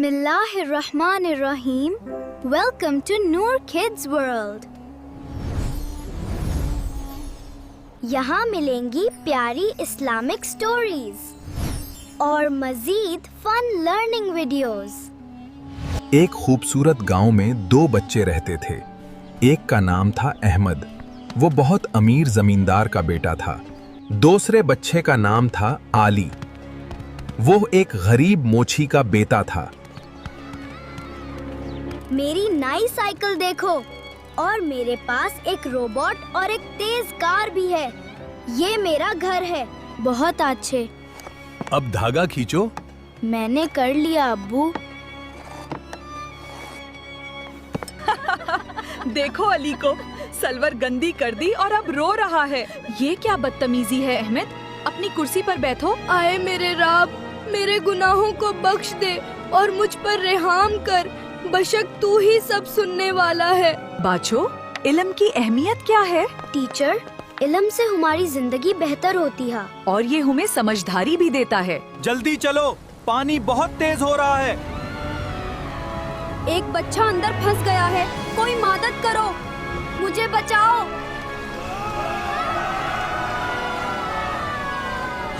Bismillahirrahmanirrahim. Welcome to Noor Kids World. यहाँ मिलेंगी प्यारी इस्लामिक स्टोरीज और मजीद फन लर्निंग वीडियोस। एक खूबसूरत गांव में दो बच्चे रहते थे। एक का नाम था अहमद, वो बहुत अमीर जमींदार का बेटा था। दूसरे बच्चे का नाम था आली, वो एक गरीब मोची का बेटा था। मेरी नई साइकिल देखो, और मेरे पास एक रोबोट और एक तेज कार भी है। ये मेरा घर है। बहुत अच्छे। अब धागा खींचो। मैंने कर लिया अब्बू। देखो अली को, सलवर गंदी कर दी और अब रो रहा है। ये क्या बदतमीजी है अहमद, अपनी कुर्सी पर बैठो। आए मेरे रब, मेरे गुनाहों को बख्श दे और मुझ पर रहम कर, बशक तू ही सब सुनने वाला है। बाचो, इल्म की अहमियत क्या है? टीचर, इल्म से हमारी जिंदगी बेहतर होती है और ये हमें समझदारी भी देता है। जल्दी चलो, पानी बहुत तेज हो रहा है। एक बच्चा अंदर फंस गया है, कोई मदद करो, मुझे बचाओ।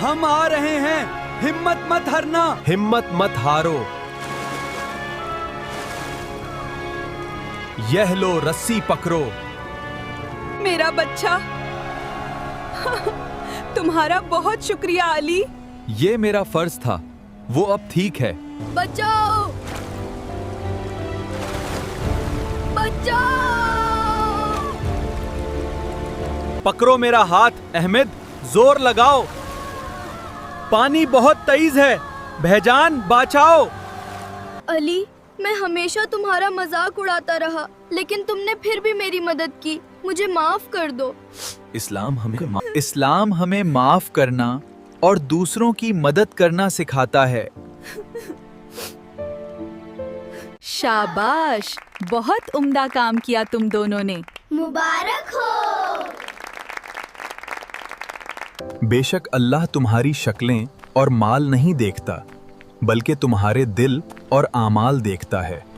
हम आ रहे हैं, हिम्मत मत हारना। हिम्मत मत हारो। यह लो रस्सी पकड़ो। मेरा बच्चा। तुम्हारा बहुत शुक्रिया अली। ये मेरा फर्ज था, वो अब ठीक है। बचाओ, बचाओ। पकड़ो मेरा हाथ अहमद, जोर लगाओ। पानी बहुत तेज है, भैजान बचाओ। अली, मैं हमेशा तुम्हारा मजाक उड़ाता रहा, लेकिन तुमने फिर भी मेरी मदद की। मुझे माफ कर दो। इस्लाम हमें माफ करना और दूसरों की मदद करना सिखाता है। शाबाश, बहुत उम्दा काम किया तुम दोनों ने। मुबारक हो। बेशक अल्लाह तुम्हारी शक्लें और माल नहीं देखता, बल्कि तुम्हारे दिल और आमाल देखता है।